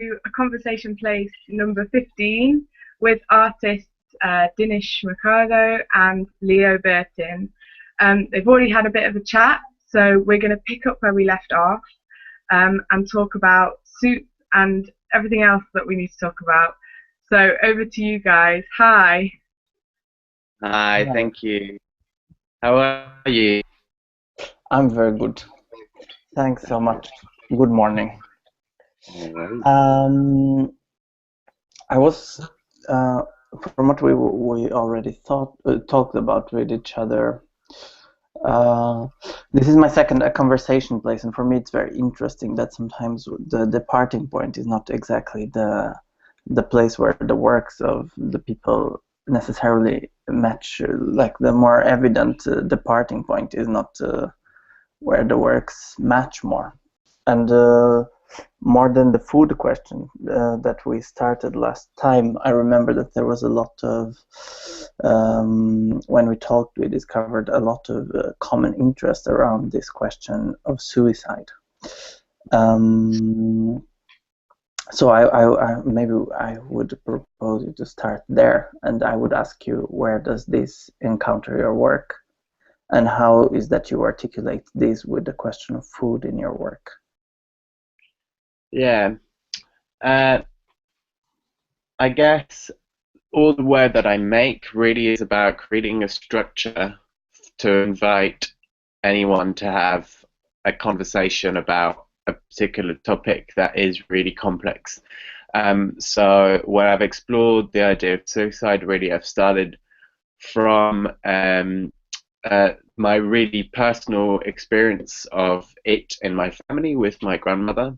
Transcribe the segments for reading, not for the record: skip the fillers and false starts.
a conversation place number 15 with artists Dinis Machado and Leo Burtin. They've already had a bit of a chat, so we're going to pick up where we left off and talk about soup and everything else that we need to talk about. So over to you guys. Hi. Hi, Hi, thank you. How are you? I'm very good. Thanks so much. Good morning. No worries. Um, I was, uh, from what we already talked about with each other. Uh, this is my second conversation place, and for me, it's very interesting that sometimes the departing point is not exactly the place where the works of the people necessarily match. Like the more evident departing point is not where the works match more. And more than the food question that we started last time, I remember that there was a lot of, when we talked, we discovered a lot of common interest around this question of suicide. Um, so maybe I would propose you to start there, and I would ask you, where does this encounter your work? And how is that you articulate this with the question of food in your work? Yeah, uh, I guess all the work that I make really is about creating a structure to invite anyone to have a conversation about a particular topic that is really complex. So when I've explored the idea of suicide, really I've started from my really personal experience of it in my family with my grandmother.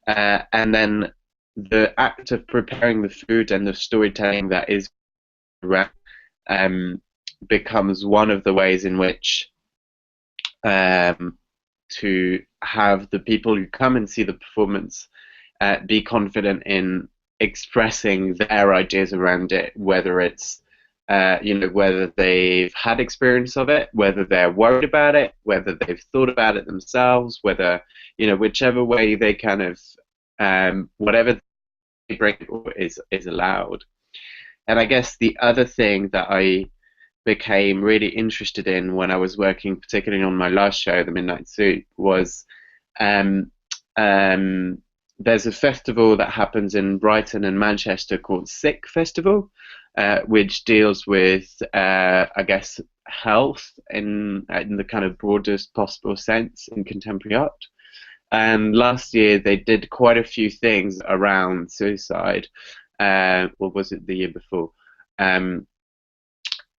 And then the act of preparing the food and the storytelling that is around um, becomes one of the ways in which um, to have the people who come and see the performance be confident in expressing their ideas around it, whether it's whether they've had experience of it, whether they're worried about it, whether they've thought about it themselves, whether whichever way they kind of whatever they bring is allowed. And I guess the other thing that I became really interested in when I was working, particularly on my last show, The Midnight Soup, was um, um, there's a festival that happens in Brighton and Manchester called Sick Festival, which deals with, I guess, health in the kind of broadest possible sense in contemporary art. And last year they did quite a few things around suicide. Or was it the year before? Um,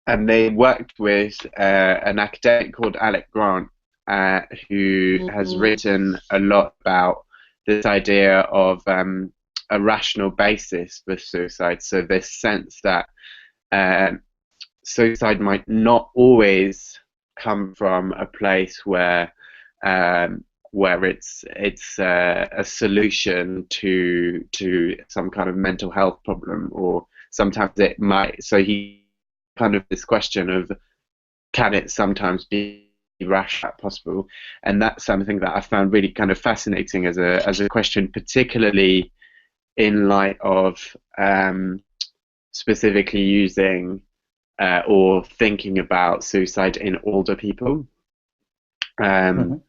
and they worked with an academic called Alec Grant, who has written a lot about this idea of a rational basis for suicide. So this sense that suicide might not always come from a place where it's a solution to some kind of mental health problem, or sometimes it might. So he kind of this question of, can it sometimes be rational possible? And that's something that I found really kind of fascinating as a question, particularly in light of specifically using or thinking about suicide in older people. Um,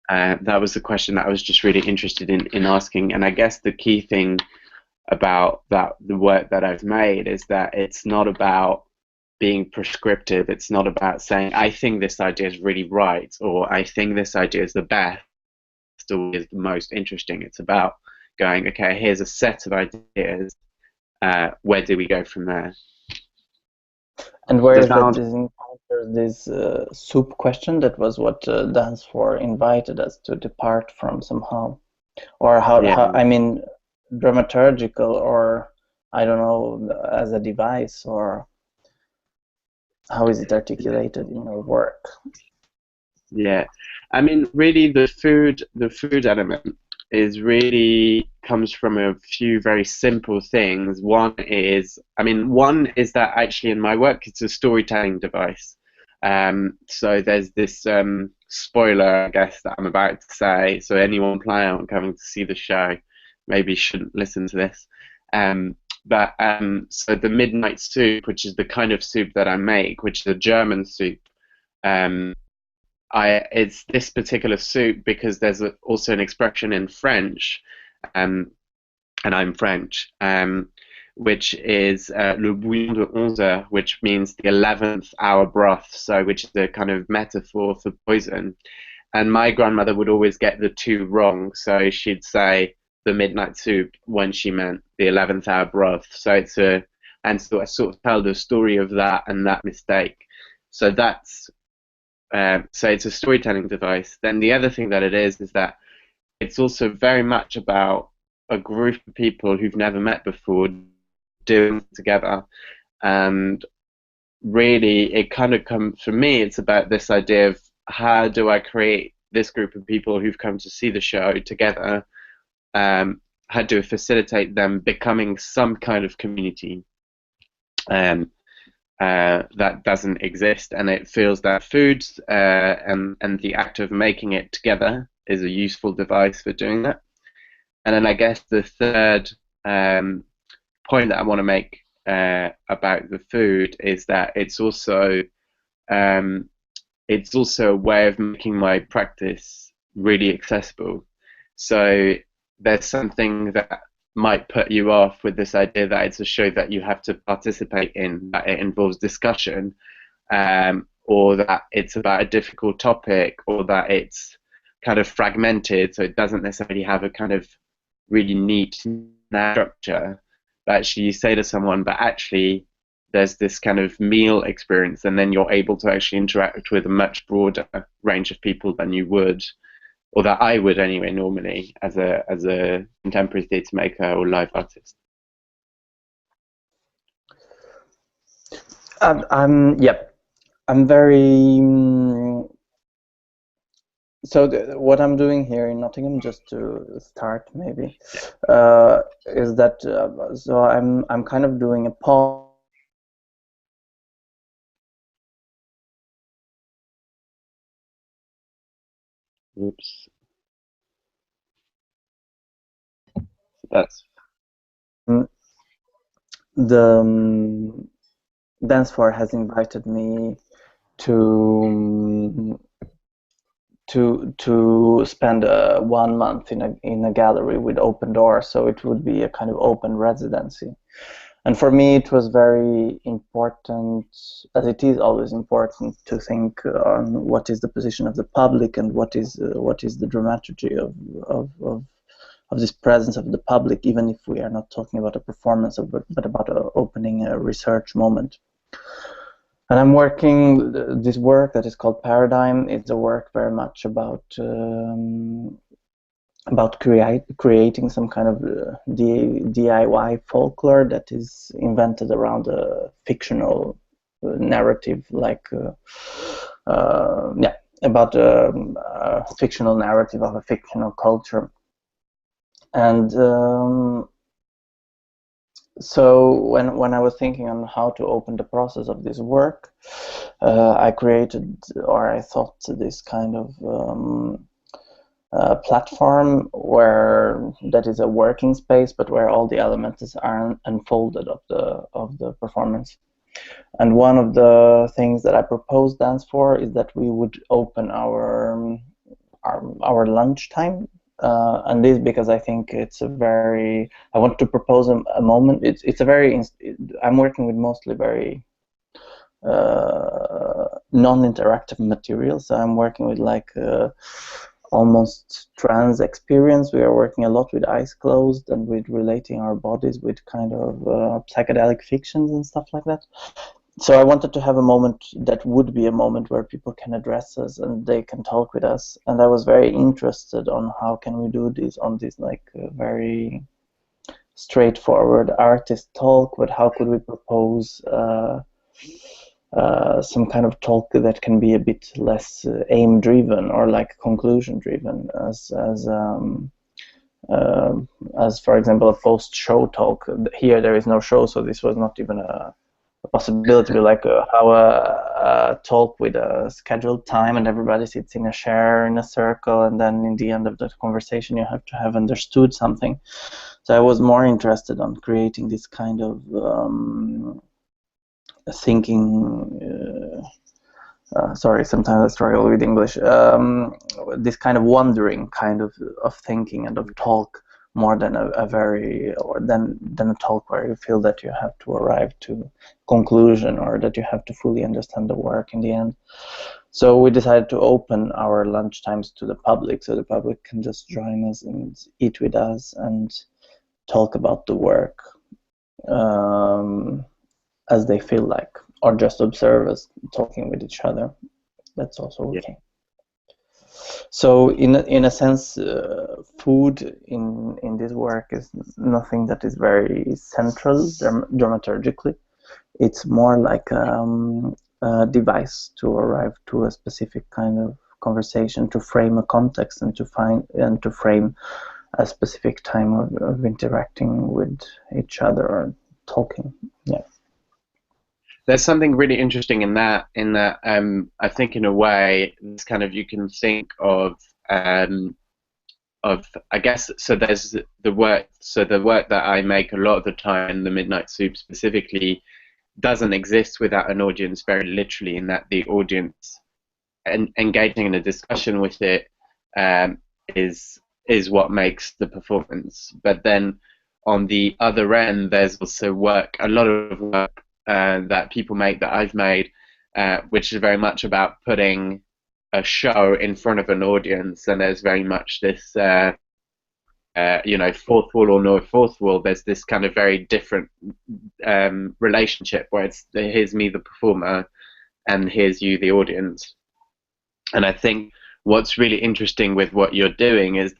Mhm. that was the question that I was just really interested in asking. And I guess the key thing about the work that I've made is that it's not about being prescriptive. It's not about saying, I think this idea is really right, or I think this idea is the best, or is the most interesting. It's about going, okay, here's a set of ideas. Where do we go from there? And where Does is that that answer? this encounters this soup question? That was what Dance for invited us to depart from somehow, or Yeah. how I mean, dramaturgical, or I don't know, as a device, or how is it articulated in your work? Yeah, I mean, really, the food element is really comes from a few very simple things. One is that actually in my work, it's a storytelling device. So there's this spoiler, I guess, that I'm about to say. So anyone planning on coming to see the show, maybe shouldn't listen to this. So the midnight soup, which is the kind of soup that I make, which is a German soup, it's this particular soup because there's also an expression in French, and I'm French, which is le bouillon de 11 heures, which means the 11th hour broth, so which is a kind of metaphor for poison. And my grandmother would always get the two wrong, so she'd say the midnight soup when she meant the 11th hour broth. So I sort of tell the story of that and that mistake. So so it's a storytelling device. Then the other thing that it is that it's also very much about a group of people who've never met before doing it together. And really, it kind of comes, for me, it's about this idea of how do I create this group of people who've come to see the show together? How do I facilitate them becoming some kind of community? That doesn't exist, and it feels that food and the act of making it together is a useful device for doing that. And then I guess the third point that I want to make about the food is that it's also a way of making my practice really accessible. So there's something that might put you off with this idea that it's a show that you have to participate in, that it involves discussion, or that it's about a difficult topic, or that it's kind of fragmented, so it doesn't necessarily have a kind of really neat structure. But actually you say to someone, but actually there's this kind of meal experience, and then you're able to actually interact with a much broader range of people than you would, or that I would anyway, normally as a contemporary theatre maker or live artist. I'm very so what I'm doing here in Nottingham, just to start maybe, is that so I'm kind of doing a pause. Oops. That's the Dance Floor has invited me to spend 1 month in a gallery with open doors, so it would be a kind of open residency. And for me, it was very important, as it is always important, to think on what is the position of the public and what is the dramaturgy of this presence of the public, even if we are not talking about a performance, but about opening a research moment. And I'm working this work that is called Paradigm. It's a work very much about creating some kind of DIY folklore that is invented around a fictional narrative, like about a fictional narrative of a fictional culture. And so when I was thinking on how to open the process of this work, I thought this kind of platform that is a working space, but where all the elements are unfolded of the performance. And one of the things that I proposed Dance for is that we would open our lunchtime. And this because I think it's I want to propose a moment. It's a very, I'm working with mostly very non-interactive materials. So I'm working with like almost trance experience. We are working a lot with eyes closed and with relating our bodies with kind of psychedelic fictions and stuff like that. So I wanted to have a moment that would be a moment where people can address us and they can talk with us. And I was very interested on how can we do this on this like very straightforward artist talk, but how could we propose some kind of talk that can be a bit less aim-driven or like conclusion-driven, as for example a post-show talk. Here there is no show, so this was not even a possibility, like how a talk with a scheduled time and everybody sits in a chair in a circle, and then in the end of that conversation you have to have understood something. So I was more interested on creating this kind of thinking. Sorry, sometimes I struggle with English. This kind of wandering kind of thinking and of talk, more than a very, or than a talk where you feel that you have to arrive to conclusion, or that you have to fully understand the work in the end. So we decided to open our lunch times to the public, so the public can just join us and eat with us and talk about the work as they feel like, or just observe us talking with each other. That's also okay. So in a sense, food in this work is nothing that is very central dramaturgically. It's more like a device to arrive to a specific kind of conversation, to frame a context, and to frame a specific time of interacting with each other or talking. Yeah. There's something really interesting in that. I think in a way, it's kind of, you can think of I guess, so there's the work. So the work that I make a lot of the time, the Midnight Soup specifically, doesn't exist without an audience, very literally, in that the audience and engaging in a discussion with it is what makes the performance. But then on the other end, there's also work, a lot of work that people make, that I've made, which is very much about putting a show in front of an audience, and there's very much this, fourth wall or no fourth wall. There's this kind of very different relationship where it's, here's me, the performer, and here's you, the audience. And I think what's really interesting with what you're doing is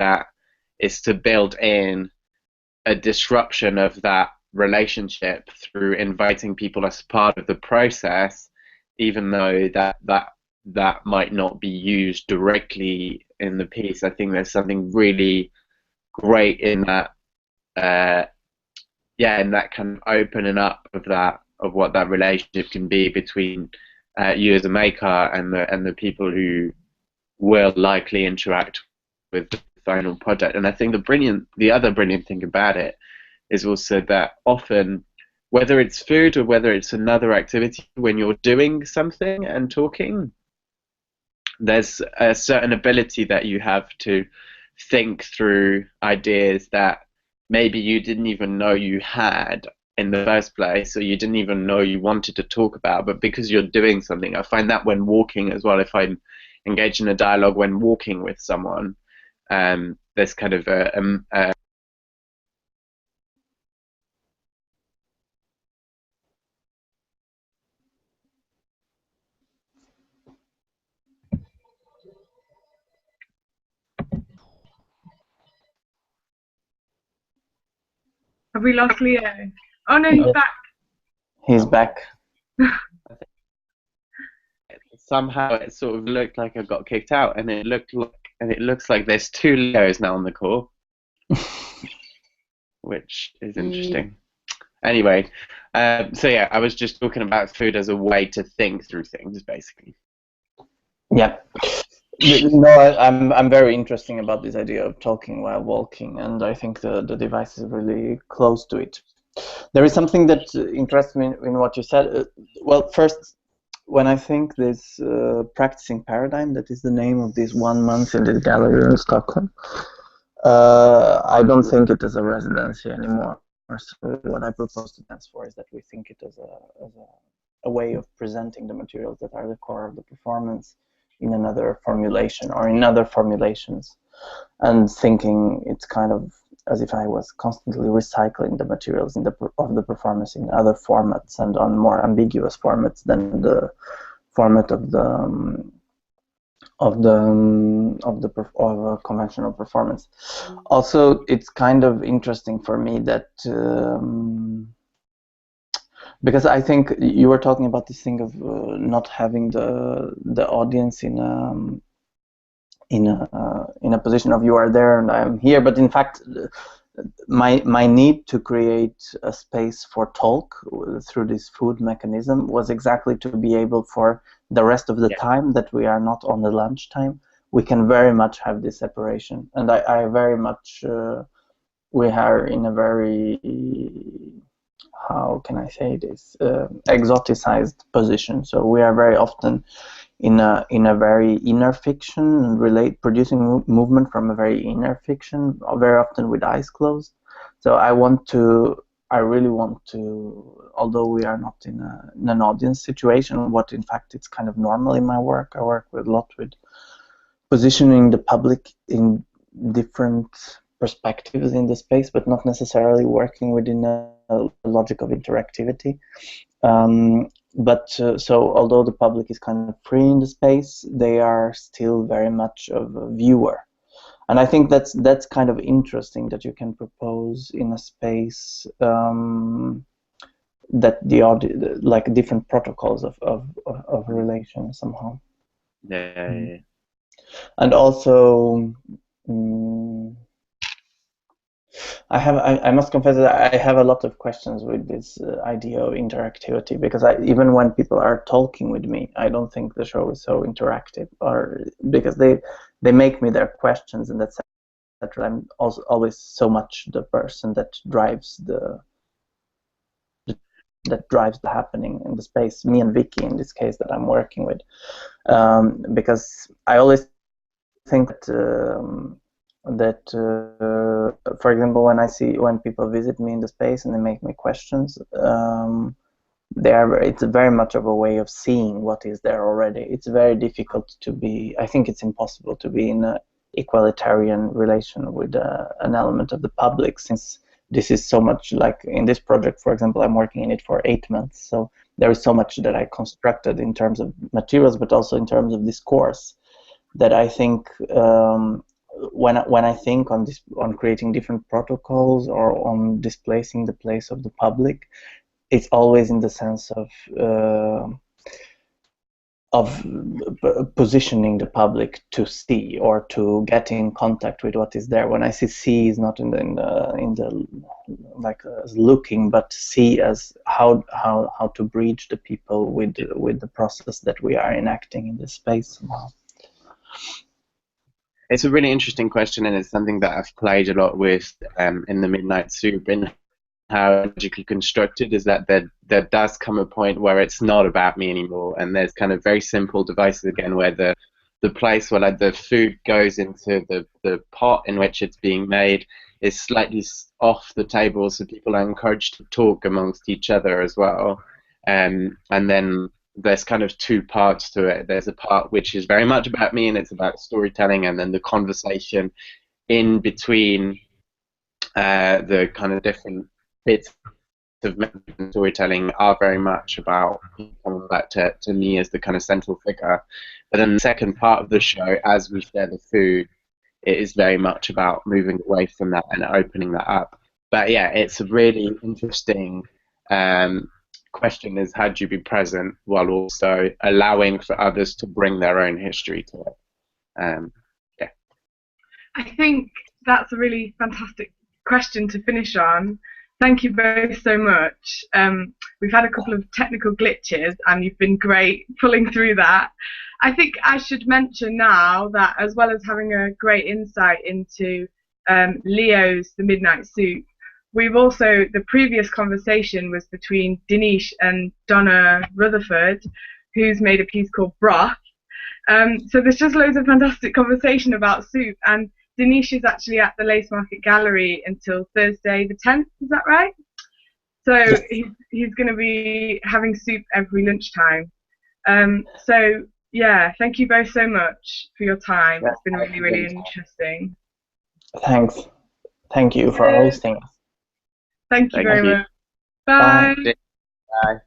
to build in a disruption of that relationship through inviting people as part of the process, even though that might not be used directly in the piece. I think there's something really great in that, in that kind of opening up of what that relationship can be between you as a maker and the people who will likely interact with the final project. And I think the other brilliant thing about it is also that often, whether it's food or whether it's another activity, when you're doing something and talking, there's a certain ability that you have to think through ideas that maybe you didn't even know you had in the first place, or you didn't even know you wanted to talk about, but because you're doing something. I find that when walking as well, if I'm engaged in a dialogue when walking with someone, there's kind of Have we lost Leo? Oh no, he's back. He's back. Somehow it sort of looked like I got kicked out, and it looks like there's two Leos now on the call, which is interesting. Anyway, so yeah, I was just talking about food as a way to think through things, basically. Yeah. No, I'm very interested about this idea of talking while walking, and I think the device is really close to it. There is something that interests me in what you said. Well, first, when I think this practicing paradigm, that is the name of this 1 month in the gallery in Stockholm, I don't think it is a residency anymore. So what I propose to dance for is that we think it as a way of presenting the materials that are the core of the performance in another formulation or in other formulations, and thinking it's kind of as if I was constantly recycling the materials of the performance in other formats and on more ambiguous formats than the format of a conventional performance. Also, it's kind of interesting for me that because I think you were talking about this thing of not having the audience in a position of you are there and I'm here, but in fact my need to create a space for talk through this food mechanism was exactly to be able, for the rest of the time that we are not on the lunchtime, we can very much have this separation. And I very much, we are in a very, how can I say this, exoticized position. So we are very often in a very inner fiction, producing movement from a very inner fiction, very often with eyes closed. So I really want to, although we are not in an audience situation, what in fact it's kind of normal in my work. I work a lot with positioning the public in different perspectives in the space, but not necessarily working within a logic of interactivity. So although the public is kind of free in the space, they are still very much of a viewer. And I think that's kind of interesting, that you can propose in a space that the audio, like different protocols of relation somehow. Yeah. And also, I must confess that I have a lot of questions with this idea of interactivity, because even when people are talking with me, I don't think the show is so interactive, or because they make me their questions, and that's that I'm also always so much the person that drives the happening in the space, me and Vicky in this case that I'm working with, because I always think that for example, when people visit me in the space and they make me questions, it's very much of a way of seeing what is there already. It's very difficult to be, I think it's impossible to be in an equalitarian relation with an element of the public, since this is so much, like in this project, for example, I'm working in it for 8 months, so there is so much that I constructed in terms of materials, but also in terms of discourse, that I think when I think on creating different protocols or on displacing the place of the public, it's always in the sense of positioning the public to see or to get in contact with what is there. When I see is not in the like looking, but see as how to bridge the people with the process that we are enacting in this space. Wow. It's a really interesting question, and it's something that I've played a lot with in the Midnight Soup, in how logically constructed is that there does come a point where it's not about me anymore, and there's kind of very simple devices again where the place where like the food goes into the pot in which it's being made is slightly off the table, so people are encouraged to talk amongst each other as well, and then there's kind of two parts to it. There's a part which is very much about me and it's about storytelling, and then the conversation in between the kind of different bits of storytelling are very much about coming back to me as the kind of central figure. But then the second part of the show, as we share the food, it is very much about moving away from that and opening that up. But yeah, it's a really interesting question, is how do you be present while also allowing for others to bring their own history to it? Yeah. I think that's a really fantastic question to finish on. Thank you both so much. We've had a couple of technical glitches and you've been great pulling through that. I think I should mention now that, as well as having a great insight into Leo's The Midnight Soup, we've also, the previous conversation was between Dinis and Donna Rutherford, who's made a piece called Broth. So there's just loads of fantastic conversation about soup, and Dinis is actually at the Lace Market Gallery until Thursday the 10th, is that right? So yes. He's going to be having soup every lunchtime. So yeah, thank you both so much for your time. Yeah. It's been really, really interesting. Thanks. Thank you for hosting us. Thank you very much. Bye. Bye.